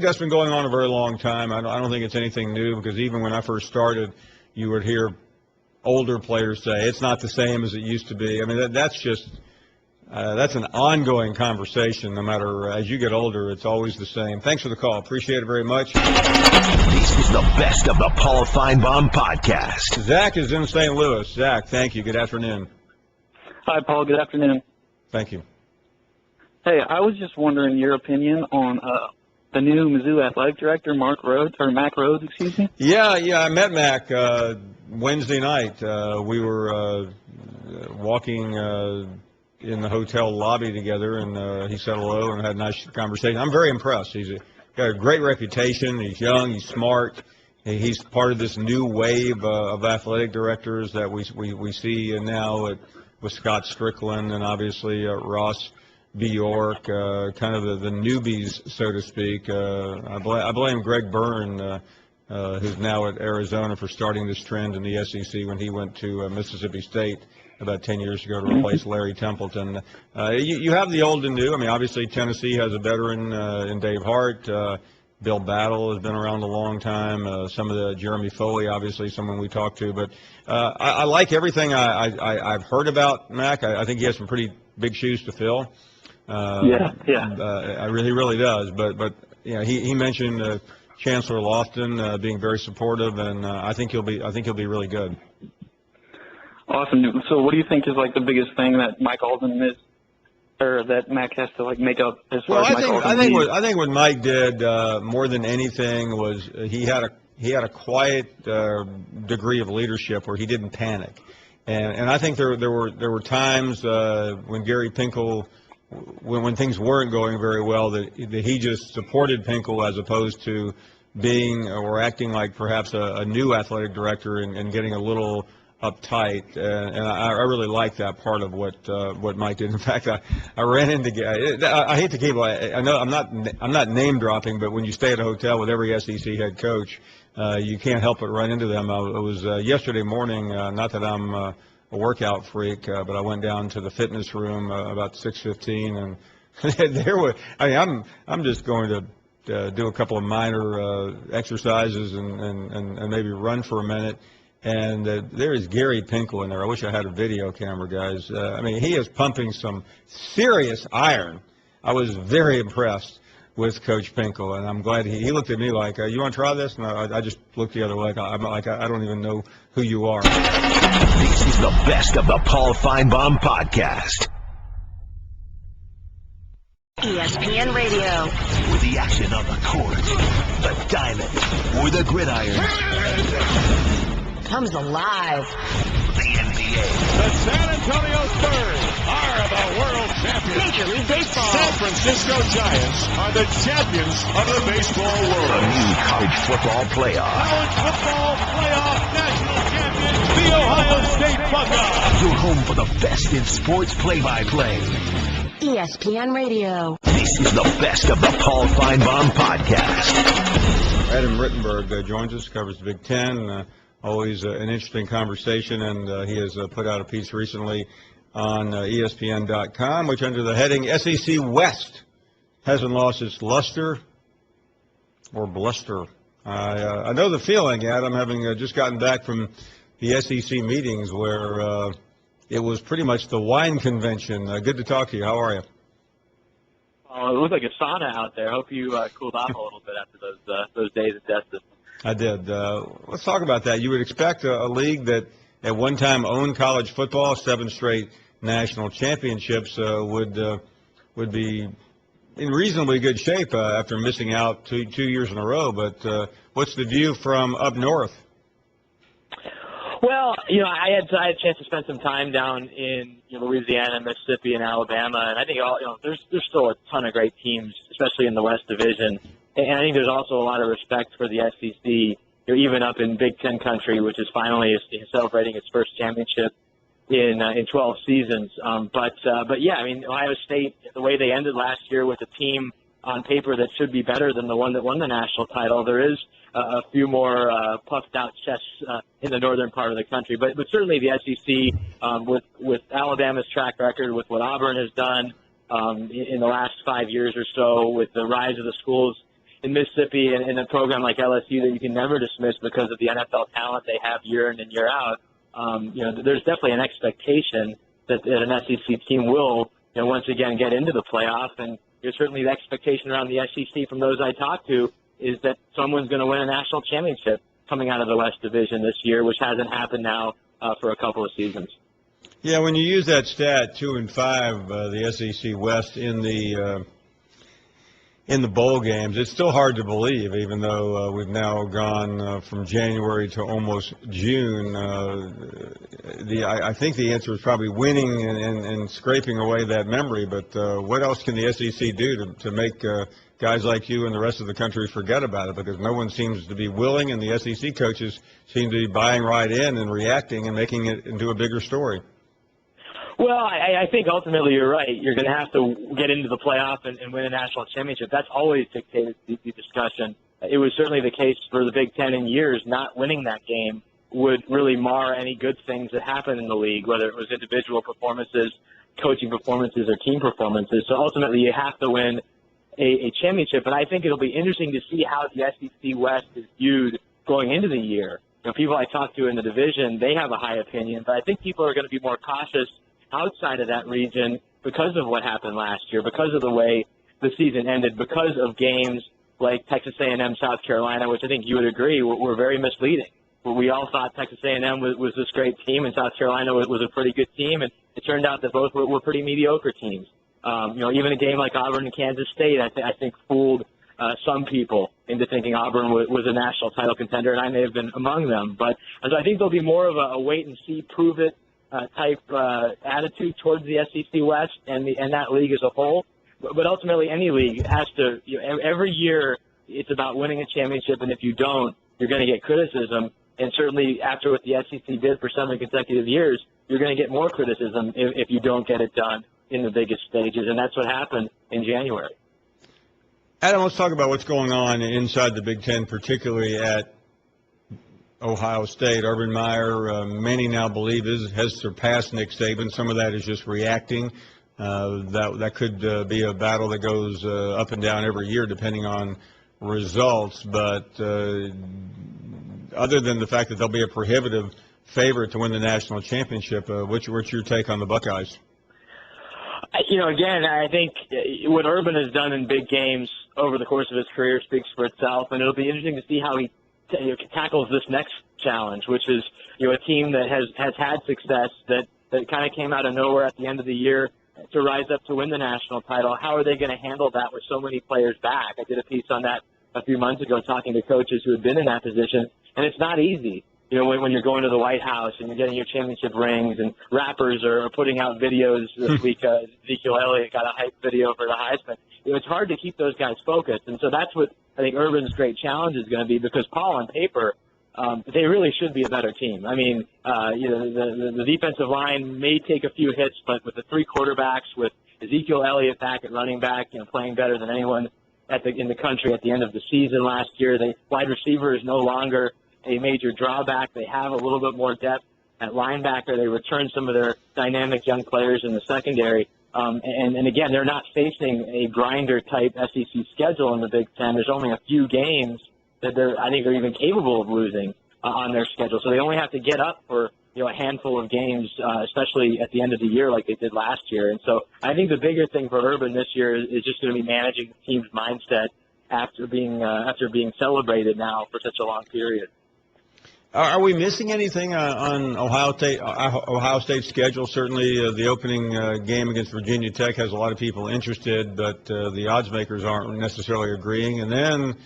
that's been going on a very long time. I don't think it's anything new because even when I first started, you would hear older players say it's not the same as it used to be. I mean, that's an ongoing conversation. No matter as you get older, it's always the same. Thanks for the call. Appreciate it very much. This is the best of the Paul Finebaum podcast. Zach is in St. Louis. Zach, thank you. Good afternoon. Hi, Paul. Good afternoon. Thank you. Hey, I was just wondering your opinion on the new Mizzou athletic director, Mac Rhodes, excuse me. Yeah, I met Mac Wednesday night. We were walking in the hotel lobby together, and he said hello and had a nice conversation. I'm very impressed. He's got a great reputation. He's young. He's smart. He's part of this new wave of athletic directors that we see now with Scott Strickland and obviously Ross Bjork, kind of the newbies, so to speak. I blame Greg Byrne, who's now at Arizona, for starting this trend in the SEC when he went to Mississippi State about 10 years ago to replace Larry Templeton. You have the old and new. I mean, obviously Tennessee has a veteran in Dave Hart. Bill Battle has been around a long time. Some of the Jeremy Foley, obviously, someone we talked to. But I like everything I've heard about Mac. I think he has some pretty big shoes to fill. He really does. But he mentioned Chancellor Lofton being very supportive, and I think he'll be really good. Awesome. So, what do you think is the biggest thing that Mike Alden missed, or that Mac has to make up as far as Mike Alden? I think what Mike did more than anything was he had a quiet degree of leadership where he didn't panic, and I think there were times when Gary Pinkel when things weren't going very well, that he just supported Pinkel as opposed to being or acting like perhaps a new athletic director and getting a little uptight, and I really like that part of what Mike did. In fact, I ran into. I hate to keep. I know I'm not name dropping, but when you stay at a hotel with every SEC head coach, you can't help but run into them. It was yesterday morning. Not that I'm a workout freak, but I went down to the fitness room about 6:15, and there were. I'm just going to do a couple of minor exercises and maybe run for a minute. And there is Gary Pinkel in there. I wish I had a video camera, guys. He is pumping some serious iron. I was very impressed with Coach Pinkel, and I'm glad he looked at me like, you want to try this? And I just looked the other way. I'm like, I don't even know who you are. This is the best of the Paul Finebaum podcast. ESPN Radio. With the action on the court, the diamond, or the gridiron. Comes alive. The NBA. The San Antonio Spurs are the world champions. Major League Baseball. San Francisco Giants are the champions of the baseball world. The new college football playoff. College football playoff national champions, the Ohio State Buckeyes. Your home for the best in sports play-by-play. ESPN Radio. This is the best of the Paul Finebaum podcast. Adam Rittenberg joins us, covers the Big Ten. Always an interesting conversation, and he has put out a piece recently on ESPN.com, which under the heading SEC West hasn't lost its luster or bluster. I know the feeling, Adam, having just gotten back from the SEC meetings where it was pretty much the wine convention. Good to talk to you. How are you? Oh, it looked like a sauna out there. Hope you cooled off a little bit after those days at Destin. I did. Let's talk about that. You would expect a league that at one time owned college football, 7 straight national championships, would be in reasonably good shape after missing out two years in a row. But what's the view from up north? Well, I had a chance to spend some time down in Louisiana, Mississippi, and Alabama, and I think there's still a ton of great teams, especially in the West Division. And I think there's also a lot of respect for the SEC, even up in Big Ten country, which is finally celebrating its first championship in 12 seasons. But yeah, Ohio State, the way they ended last year with a team on paper that should be better than the one that won the national title, there is a few more puffed out chests in the northern part of the country. But certainly the SEC, with Alabama's track record, with what Auburn has done in the last 5 years or so, with the rise of the schools in Mississippi and a program like LSU that you can never dismiss because of the NFL talent they have year in and year out, there's definitely an expectation that an SEC team will, once again get into the playoff. And there's certainly the expectation around the SEC from those I talked to is that someone's going to win a national championship coming out of the West Division this year, which hasn't happened now for a couple of seasons. Yeah, when you use that stat, 2-5, the SEC West in the bowl games, it's still hard to believe, even though we've now gone from January to almost June. I think the answer is probably winning and scraping away that memory, but what else can the SEC do to make guys like you and the rest of the country forget about it? Because no one seems to be willing, and the SEC coaches seem to be buying right in and reacting and making it into a bigger story. Well, I think ultimately you're right. You're going to have to get into the playoff and win a national championship. That's always dictated the discussion. It was certainly the case for the Big Ten in years. Not winning that game would really mar any good things that happen in the league, whether it was individual performances, coaching performances, or team performances. So ultimately you have to win a championship. But I think it'll be interesting to see how the SEC West is viewed going into the year. People I talk to in the division, they have a high opinion, but I think people are going to be more cautious outside of that region because of what happened last year, because of the way the season ended, because of games like Texas A&M, South Carolina, which I think you would agree were very misleading. We all thought Texas A&M was this great team and South Carolina was a pretty good team, and it turned out that both were pretty mediocre teams. Even a game like Auburn and Kansas State, I think fooled some people into thinking Auburn was a national title contender, and I may have been among them. But so I think there'll be more of a wait and see, prove it type attitude towards the SEC West and that league as a whole. But ultimately, any league has to. Every year, it's about winning a championship, and if you don't, you're going to get criticism. And certainly, after what the SEC did for 7 consecutive years, you're going to get more criticism if you don't get it done in the biggest stages, and that's what happened in January. Adam, let's talk about what's going on inside the Big Ten, particularly at Ohio State. Urban Meyer, many now believe, has surpassed Nick Saban. Some of that is just reacting. That could be a battle that goes up and down every year depending on results. But other than the fact that they'll be a prohibitive favorite to win the national championship, what's your take on the Buckeyes? Again, I think what Urban has done in big games over the course of his career speaks for itself, and it'll be interesting to see how he tackles this next challenge, which is a team that has had success that kind of came out of nowhere at the end of the year to rise up to win the national title. How are they going to handle that with so many players back? I did a piece on that a few months ago talking to coaches who had been in that position, and it's not easy. When you're going to the White House and you're getting your championship rings, and rappers are putting out videos this week. Ezekiel Elliott got a hype video for the Heisman. It's hard to keep those guys focused, and so that's what I think Urban's great challenge is going to be, because Paul, on paper, they really should be a better team. I mean, the defensive line may take a few hits, but with the 3 quarterbacks, with Ezekiel Elliott back at running back, playing better than anyone in the country at the end of the season last year, the wide receiver is no longer a major drawback. They have a little bit more depth at linebacker. They return some of their dynamic young players in the secondary. And again, they're not facing a grinder-type SEC schedule in the Big Ten. There's only a few games that I think are even capable of losing on their schedule. So they only have to get up for a handful of games, especially at the end of the year like they did last year. And so I think the bigger thing for Urban this year is just going to be managing the team's mindset after being celebrated now for such a long period. Are we missing anything on Ohio State's schedule? Certainly the opening game against Virginia Tech has a lot of people interested, but the odds makers aren't necessarily agreeing. And then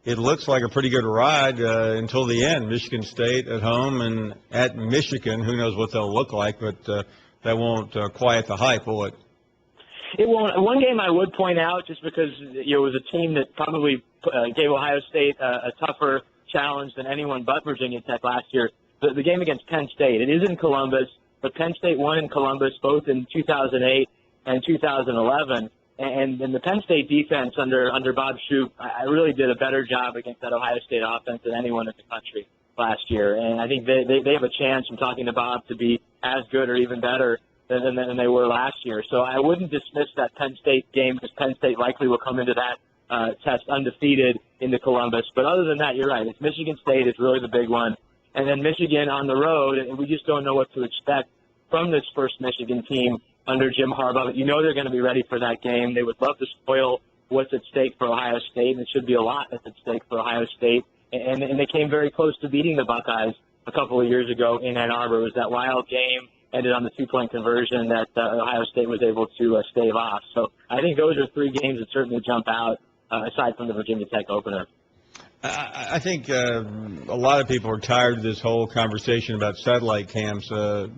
it looks like a pretty good ride until the end. Michigan State at home and at Michigan. Who knows what they'll look like, but that won't quiet the hype, will it? It won't. One game I would point out, just because it was a team that probably gave Ohio State a tougher challenge than anyone but Virginia Tech last year. The game against Penn State. It is in Columbus, but Penn State won in Columbus both in 2008 and 2011. And the Penn State defense under Bob Shoop, I really did a better job against that Ohio State offense than anyone in the country last year. And I think they have a chance, from talking to Bob, to be as good or even better than they were last year. So I wouldn't dismiss that Penn State game, because Penn State likely will come into that test undefeated into Columbus. But other than that, you're right. It's Michigan State is really the big one. And then Michigan on the road, and we just don't know what to expect from this first Michigan team under Jim Harbaugh. But they're going to be ready for that game. They would love to spoil what's at stake for Ohio State, and it should be a lot that's at stake for Ohio State. And they came very close to beating the Buckeyes a couple of years ago in Ann Arbor. It was that wild game, ended on the 2-point conversion that Ohio State was able to stave off. So I think those are 3 games that certainly jump out, aside from the Virginia Tech opener. I think a lot of people are tired of this whole conversation about satellite cams. To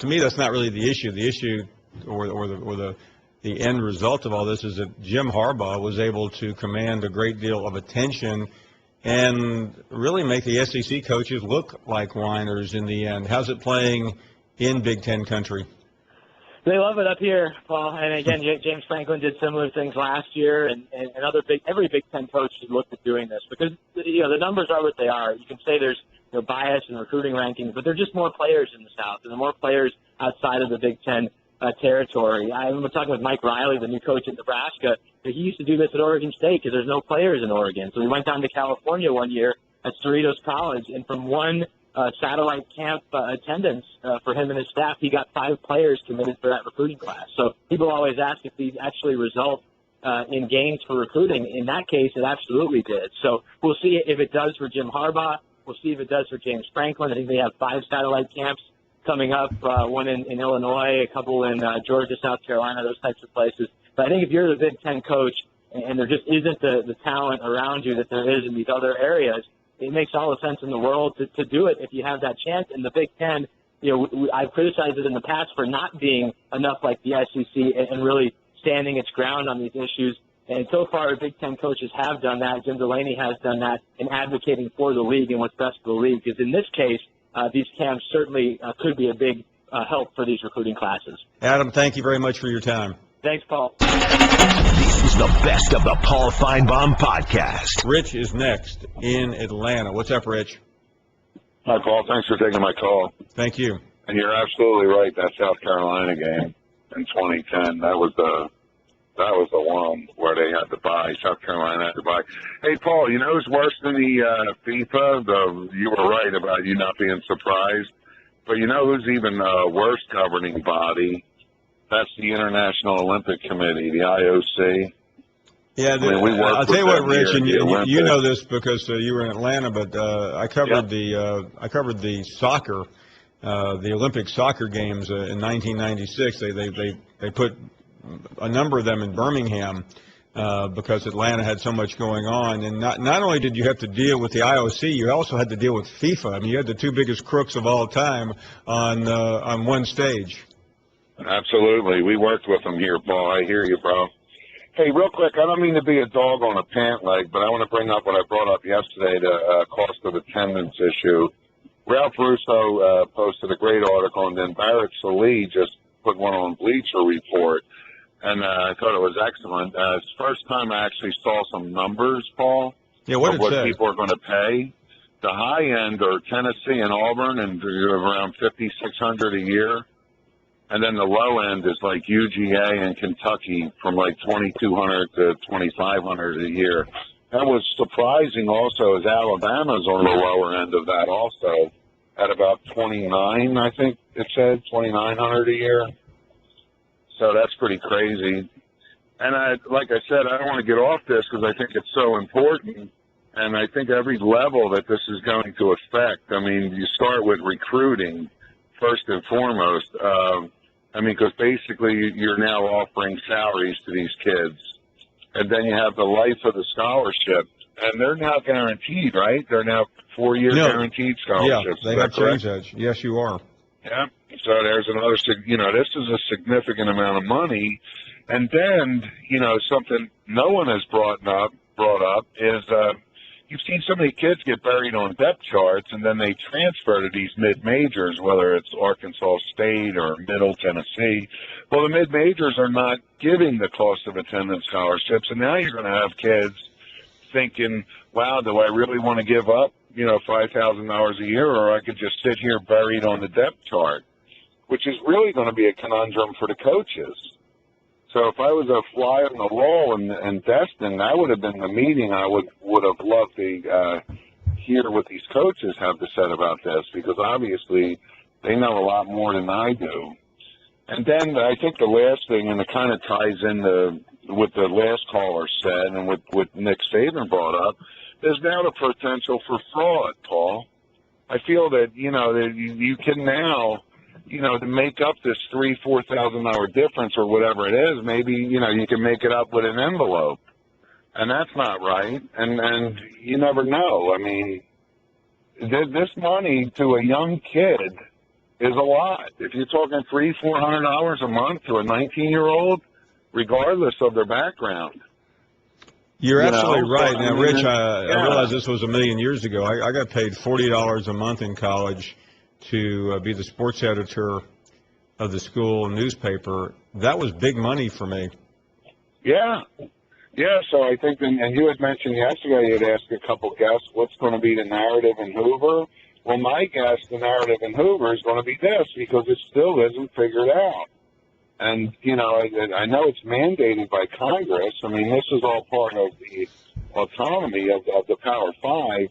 me, that's not really the issue. The issue, or the end result of all this, is that Jim Harbaugh was able to command a great deal of attention and really make the SEC coaches look like whiners in the end. How's it playing in Big Ten country? They love it up here, Paul. And again, James Franklin did similar things last year, and every Big Ten coach has looked at doing this, because the numbers are what they are. You can say there's bias in recruiting rankings, but there are just more players in the South, and there are more players outside of the Big Ten territory. I remember talking with Mike Riley, the new coach at Nebraska. He used to do this at Oregon State because there's no players in Oregon. So he went down to California one year at Cerritos College, and from one satellite camp attendance for him and his staff, he got 5 players committed for that recruiting class. So people always ask if these actually result in gains for recruiting. In that case, it absolutely did. So we'll see if it does for Jim Harbaugh. We'll see if it does for James Franklin. I think they have 5 satellite camps coming up, one in Illinois, a couple in Georgia, South Carolina, those types of places. But I think if you're the Big Ten coach and there just isn't the talent around you that there is in these other areas, it makes all the sense in the world to do it if you have that chance. And the Big Ten I've criticized it in the past for not being enough like the SEC and really standing its ground on these issues. And so far, Big Ten coaches have done that. Jim Delaney has done that in advocating for the league and what's best for the league. Because in this case, these camps certainly could be a big help for these recruiting classes. Adam, thank you very much for your time. Thanks, Paul. This is the best of the Paul Finebaum podcast. Rich is next in Atlanta. What's up, Rich? Hi, Paul. Thanks for taking my call. Thank you. And you're absolutely right. That South Carolina game in 2010, that was the one where they had to buy. South Carolina had to buy. Hey, Paul, you know who's worse than the FIFA? You were right about you not being surprised. But you know who's even worse governing body? That's the International Olympic Committee, the IOC. Yeah, I'll tell you what, Rich, and you know this because you were in Atlanta, but I covered the soccer, the Olympic soccer games in 1996. They put a number of them in Birmingham because Atlanta had so much going on. And not only did you have to deal with the IOC, you also had to deal with FIFA. I mean, you had the two biggest crooks of all time on one stage. Absolutely. We worked with them here, Paul. I hear you, bro. Hey, real quick, I don't mean to be a dog on a pant leg, but I want to bring up what I brought up yesterday, the cost of attendance issue. Ralph Russo posted a great article, and then Barrett Sallee just put one on Bleacher Report, and I thought it was excellent. It's the first time I actually saw some numbers, Paul, of what people are going to pay. The high end are Tennessee and Auburn, and they're around $5,600 a year. And then the low end is like UGA and Kentucky from like $2,200 to $2,500 a year. That was surprising also as Alabama's on the lower end of that also at about 29, I think it said, $2,900 a year. So that's pretty crazy. And like I said, I don't want to get off this because I think it's so important. And I think every level that this is going to affect, I mean, you start with recruiting first and foremost. Because basically you're now offering salaries to these kids. And then you have the life of the scholarship. And they're now guaranteed, right? They're now 4-year guaranteed scholarships. Yeah, they have changed that. Yes, you are. Yeah. So there's another, this is a significant amount of money. And then, something no one has brought up is you've seen so many kids get buried on depth charts, and then they transfer to these mid-majors, whether it's Arkansas State or Middle Tennessee. Well, the mid-majors are not giving the cost of attendance scholarships, and now you're going to have kids thinking, wow, do I really want to give up, $5,000 a year, or I could just sit here buried on the depth chart, which is really going to be a conundrum for the coaches. So if I was a fly on the wall in Destin, that would have been the meeting I would have loved to hear what these coaches have to say about this, because obviously they know a lot more than I do. And then I think the last thing, and it kind of ties into what the last caller said and what Nick Saban brought up, is now the potential for fraud, Paul. I feel that, that you can now, to make up this $3,000-$4,000 difference or whatever it is, maybe, you can make it up with an envelope. And that's not right. And you never know. I mean, this money to a young kid is a lot. If you're talking $300-$400 a month to a 19-year-old, regardless of their background. You're absolutely right. Now, Rich, I realize this was a million years ago. I got paid $40 a month in college to be the sports editor of the school newspaper. That was big money for me. Yeah. Yeah, so I think, and you had mentioned yesterday, you had asked a couple guests, what's going to be the narrative in Hoover? Well, my guess, the narrative in Hoover is going to be this, because it still isn't figured out. And, I know it's mandated by Congress. I mean, this is all part of the autonomy of the Power Five.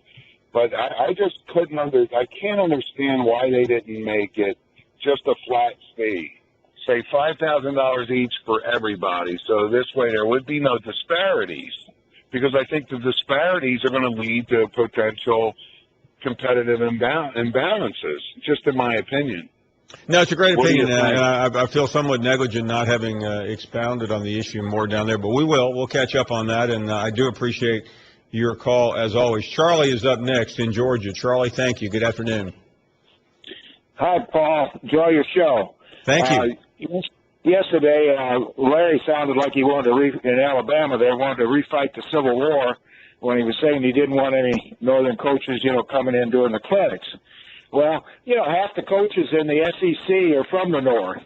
But I just I can't understand why they didn't make it just a flat fee. Say $5,000 each for everybody. So this way there would be no disparities. Because I think the disparities are going to lead to potential competitive imbalances, just in my opinion. No, it's a great opinion, and I feel somewhat negligent not having expounded on the issue more down there. But we'll catch up on that, and I do appreciate your call, as always. Charlie is up next in Georgia. Charlie, thank you. Good afternoon. Hi, Paul. Enjoy your show. Thank you. Yesterday, Larry sounded like he wanted to in Alabama. They wanted to refight the Civil War when he was saying he didn't want any Northern coaches, coming in doing the clinics. Well, half the coaches in the SEC are from the North.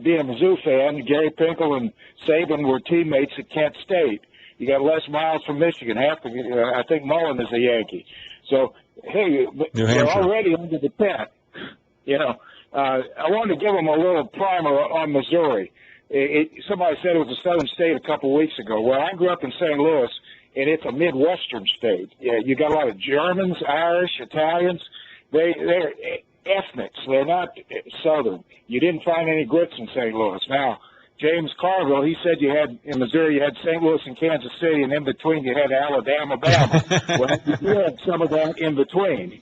Being a Mizzou fan, Gary Pinkel and Saban were teammates at Kent State. You got Les Miles from Michigan. I think Mullen is a Yankee. So, hey, they're already under the tent. I wanted to give them a little primer on Missouri. Somebody said it was a southern state a couple weeks ago. Well, I grew up in St. Louis, and it's a Midwestern state. You got a lot of Germans, Irish, Italians. They're ethnics. They're not southern. You didn't find any grits in St. Louis. Now, James Carville, he said in Missouri you had St. Louis and Kansas City, and in between you had Alabama, Bama. Well, you had some of that in between,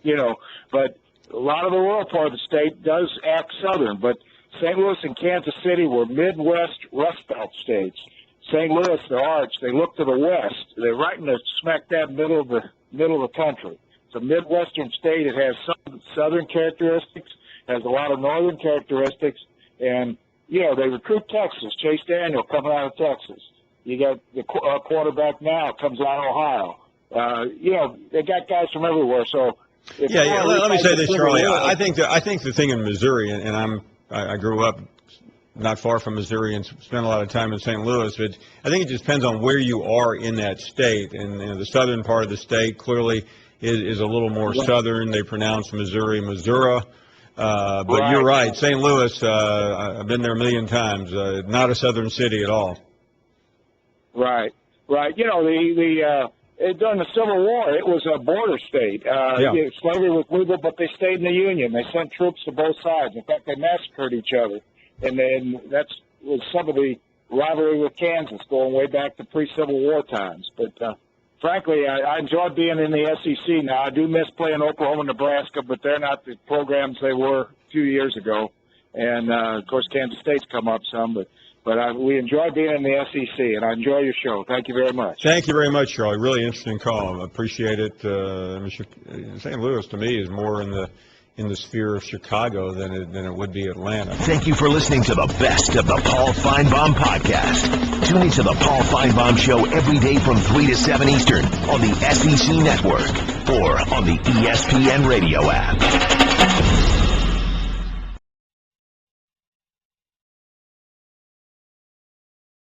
but a lot of the rural part of the state does act southern. But St. Louis and Kansas City were Midwest Rust Belt states. St. Louis, the arch, they look to the west. They're right in the smack dab middle of the country. It's a Midwestern state. It has some southern characteristics, has a lot of northern characteristics, and they recruit Texas. Chase Daniel coming out of Texas. You got the quarterback now comes out of Ohio. They got guys from everywhere. So let me say this, Charlie. I think the thing in Missouri, and I grew up not far from Missouri and spent a lot of time in St. Louis, but I think it just depends on where you are in that state. And the southern part of the state clearly is a little more southern. They pronounce Missouri, Missouri. But you're right. St. Louis, I've been there a million times. Not a southern city at all. Right. During the Civil War, it was a border state. Slavery was legal, but they stayed in the Union. They sent troops to both sides. In fact, they massacred each other. And then that was some of the rivalry with Kansas going way back to pre-Civil War times. But frankly, I enjoy being in the SEC now. I do miss playing Oklahoma and Nebraska, but they're not the programs they were a few years ago. And, of course, Kansas State's come up some, but we enjoy being in the SEC, and I enjoy your show. Thank you very much. Thank you very much, Charlie. Really interesting call. I appreciate it. St. Louis, to me, is more in the sphere of Chicago than it would be Atlanta. Thank you for listening to the best of the Paul Finebaum podcast. Tune into the Paul Finebaum Show every day from 3 to 7 Eastern on the SEC Network or on the ESPN Radio app.